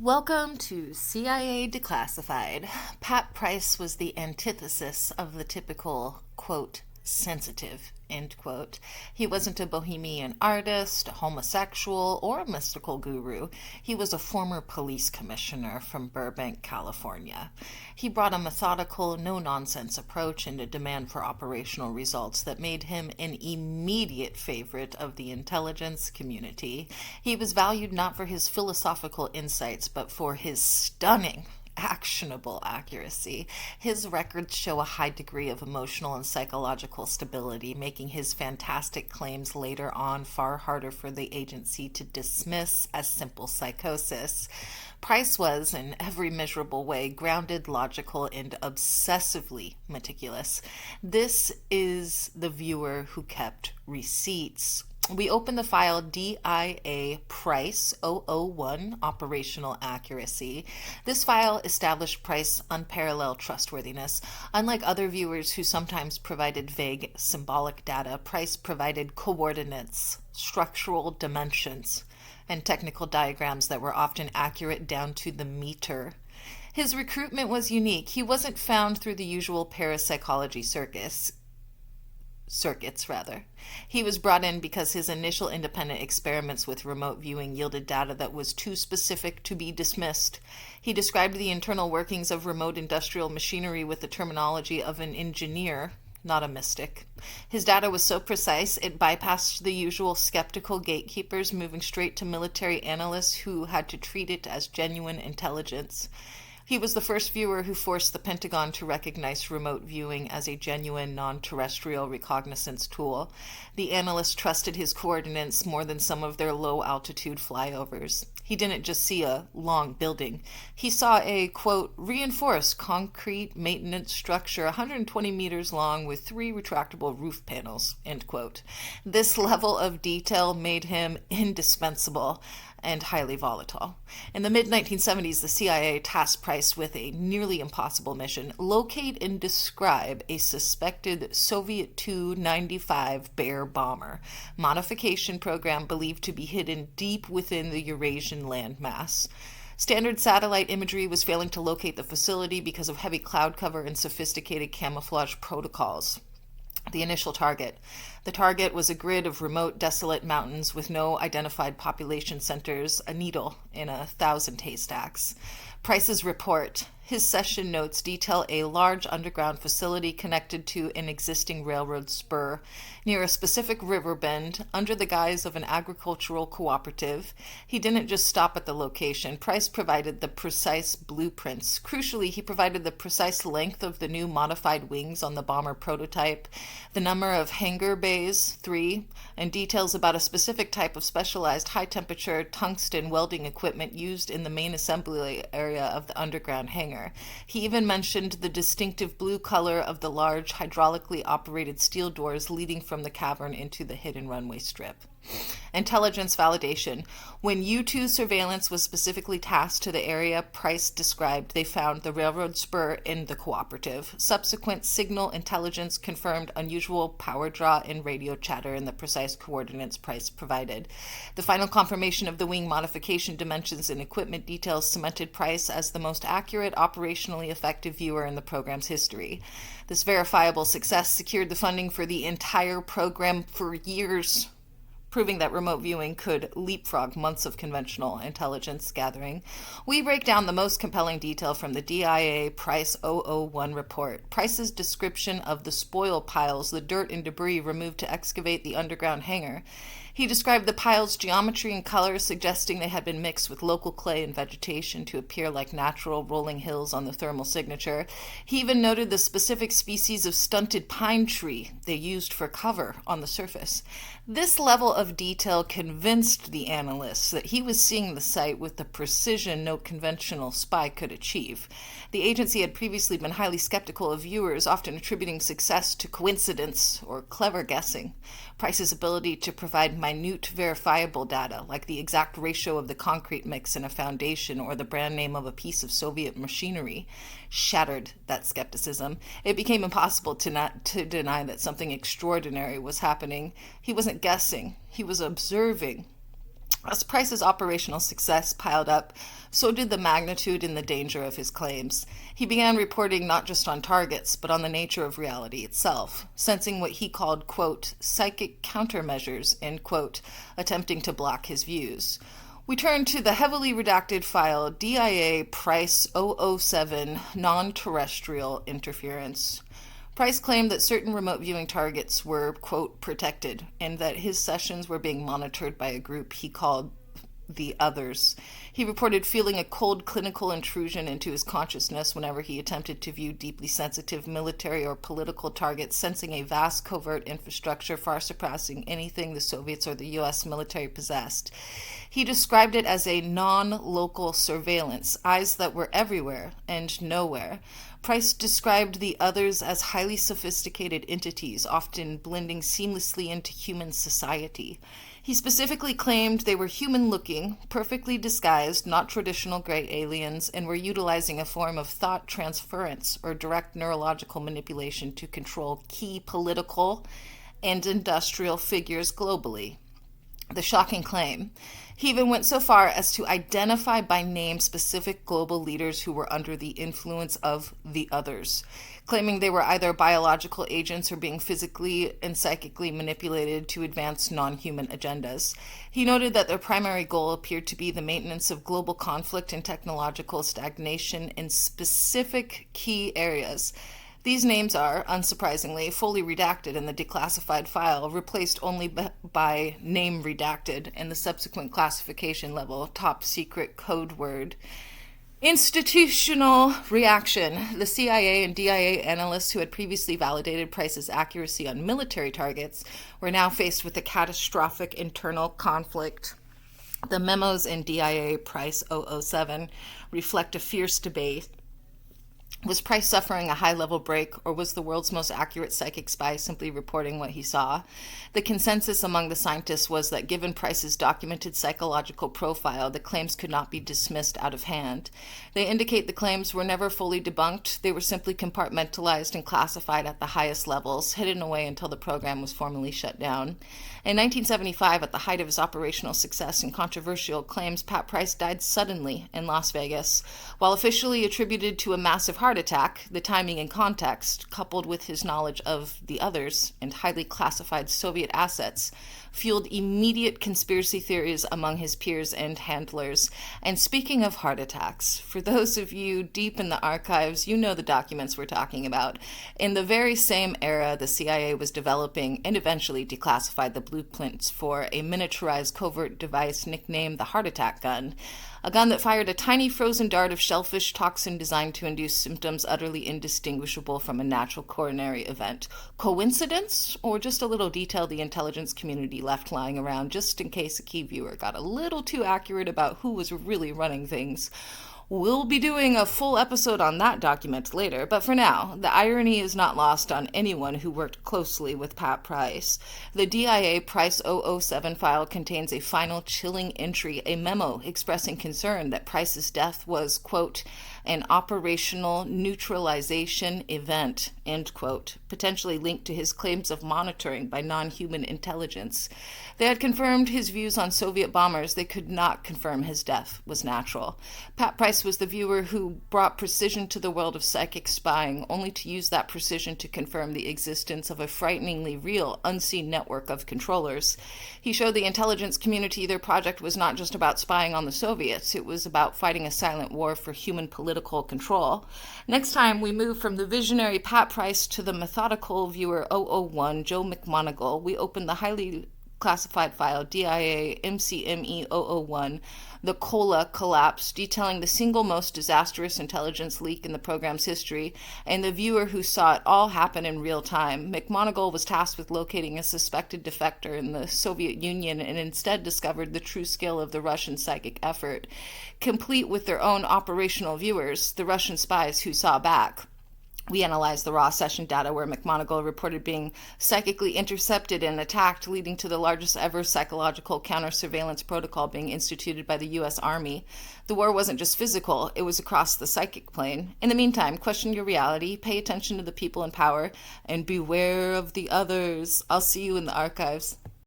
Welcome to CIA Declassified. Pat Price was the antithesis of the typical, quote, sensitive, end quote. He wasn't a bohemian artist, a homosexual, or a mystical guru. He was a former police commissioner from Burbank, California. He brought a methodical, no-nonsense approach and a demand for operational results that made him an immediate favorite of the intelligence community. He was valued not for his philosophical insights, but for his stunning actionable accuracy. His records show a high degree of emotional and psychological stability, making his fantastic claims later on far harder for the agency to dismiss as simple psychosis. Price was, in every measurable way, grounded, logical, and obsessively meticulous. This is the viewer who kept receipts. We open the file DIA Price 001 Operational Accuracy. This file established Price's unparalleled trustworthiness. Unlike other viewers who sometimes provided vague symbolic data, Price provided coordinates, structural dimensions, and technical diagrams that were often accurate down to the meter. His recruitment was unique. He wasn't found through the usual parapsychology circuits. He was brought in because his initial independent experiments with remote viewing yielded data that was too specific to be dismissed. He described the internal workings of remote industrial machinery with the terminology of an engineer, not a mystic. His data was so precise, it bypassed the usual skeptical gatekeepers, moving straight to military analysts who had to treat it as genuine intelligence. He was the first viewer who forced the Pentagon to recognize remote viewing as a genuine non-terrestrial reconnaissance tool. The analysts trusted his coordinates more than some of their low-altitude flyovers. He didn't just see a long building. He saw a, quote, reinforced concrete maintenance structure 120 meters long with 3 retractable roof panels, end quote. This level of detail made him indispensable and highly volatile. In the mid-1970s, the CIA tasked Price with a nearly impossible mission: locate and describe a suspected Soviet Tu-95 Bear bomber modification program believed to be hidden deep within the Eurasian landmass. Standard satellite imagery was failing to locate the facility because of heavy cloud cover and sophisticated camouflage protocols. The initial target. The target was a grid of remote, desolate mountains with no identified population centers, a needle in 1,000 haystacks. Price's report. His session notes detail a large underground facility connected to an existing railroad spur near a specific river bend under the guise of an agricultural cooperative. He didn't just stop at the location. Price provided the precise blueprints. Crucially, he provided the precise length of the new modified wings on the bomber prototype, the number of hangar bays, 3, and details about a specific type of specialized high-temperature tungsten welding equipment used in the main assembly area of the underground hangar. He even mentioned the distinctive blue color of the large hydraulically operated steel doors leading from the cavern into the hidden runway strip. Intelligence validation. When U-2 surveillance was specifically tasked to the area Price described, they found the railroad spur in the cooperative. Subsequent signal intelligence confirmed unusual power draw and radio chatter in the precise coordinates Price provided. The final confirmation of the wing modification dimensions and equipment details cemented Price as the most accurate, operationally effective viewer in the program's history. This verifiable success secured the funding for the entire program for years, proving that remote viewing could leapfrog months of conventional intelligence gathering. We break down the most compelling detail from the DIA Price 001 report. Price's description of the spoil piles, the dirt and debris removed to excavate the underground hangar. He described the piles' geometry and color, suggesting they had been mixed with local clay and vegetation to appear like natural rolling hills on the thermal signature. He even noted the specific species of stunted pine tree they used for cover on the surface. This level of detail convinced the analysts that he was seeing the site with the precision no conventional spy could achieve. The agency had previously been highly skeptical of viewers, often attributing success to coincidence or clever guessing. Price's ability to provide minute, verifiable data, like the exact ratio of the concrete mix in a foundation or the brand name of a piece of Soviet machinery, shattered that skepticism. It became impossible to deny that something extraordinary was happening. He wasn't guessing. He was observing. As Price's operational success piled up, so did the magnitude and the danger of his claims. He began reporting not just on targets, but on the nature of reality itself, sensing what he called, quote, psychic countermeasures, end quote, attempting to block his views. We turn to the heavily redacted file DIA Price 007 Non-Terrestrial Interference. Price claimed that certain remote viewing targets were, quote, protected, and that his sessions were being monitored by a group he called the others. He reported feeling a cold clinical intrusion into his consciousness whenever he attempted to view deeply sensitive military or political targets, sensing a vast covert infrastructure far surpassing anything the Soviets or the U.S. military possessed. He described it as a non-local surveillance, eyes that were everywhere and nowhere. Price described the others as highly sophisticated entities, often blending seamlessly into human society. He specifically claimed they were human-looking, perfectly disguised, not traditional gray aliens, and were utilizing a form of thought transference or direct neurological manipulation to control key political and industrial figures globally. The shocking claim. He even went so far as to identify by name specific global leaders who were under the influence of the others, claiming they were either biological agents or being physically and psychically manipulated to advance non-human agendas. He noted that their primary goal appeared to be the maintenance of global conflict and technological stagnation in specific key areas. These names are, unsurprisingly, fully redacted in the declassified file, replaced only by name redacted and the subsequent classification level, top secret code word. Institutional reaction. The CIA and DIA analysts who had previously validated Price's accuracy on military targets were now faced with a catastrophic internal conflict. The memos in DIA Price 007 reflect a fierce debate. Was Price suffering a high-level break, or was the world's most accurate psychic spy simply reporting what he saw? The consensus among the scientists was that given Price's documented psychological profile, the claims could not be dismissed out of hand. They indicate the claims were never fully debunked. They were simply compartmentalized and classified at the highest levels, hidden away until the program was formally shut down. In 1975, at the height of his operational success and controversial claims, Pat Price died suddenly in Las Vegas. While officially attributed to a massive heart attack, the timing and context, coupled with his knowledge of the others and highly classified Soviet assets, fueled immediate conspiracy theories among his peers and handlers. And speaking of heart attacks, for those of you deep in the archives, you know the documents we're talking about. In the very same era, the CIA was developing and eventually declassified the blueprints for a miniaturized covert device nicknamed the heart attack gun. A gun that fired a tiny frozen dart of shellfish toxin designed to induce symptoms utterly indistinguishable from a natural coronary event. Coincidence? Or just a little detail the intelligence community left lying around just in case a key viewer got a little too accurate about who was really running things? We'll be doing a full episode on that document later, but for now, the irony is not lost on anyone who worked closely with Pat Price. The DIA Price 007 file contains a final chilling entry, a memo expressing concern that Price's death was, quote, an operational neutralization event, end quote, potentially linked to his claims of monitoring by non-human intelligence. They had confirmed his views on Soviet bombers. They could not confirm his death was natural. Pat Price was the viewer who brought precision to the world of psychic spying, only to use that precision to confirm the existence of a frighteningly real, unseen network of controllers. He showed the intelligence community their project was not just about spying on the Soviets. It was about fighting a silent war for human political control. Next time, we move from the visionary Pat Price to the methodical viewer 001, Joe McMoneagle. We open the highly classified file DIA MCME 001, the Kola collapse, detailing the single most disastrous intelligence leak in the program's history, and the viewer who saw it all happen in real time. McMoneagle was tasked with locating a suspected defector in the Soviet Union and instead discovered the true scale of the Russian psychic effort. Complete with their own operational viewers, the Russian spies who saw back. We analyzed the raw session data where McMoneagle reported being psychically intercepted and attacked, leading to the largest ever psychological counter-surveillance protocol being instituted by the U.S. Army. The war wasn't just physical, it was across the psychic plane. In the meantime, question your reality, pay attention to the people in power, and beware of the others. I'll see you in the archives.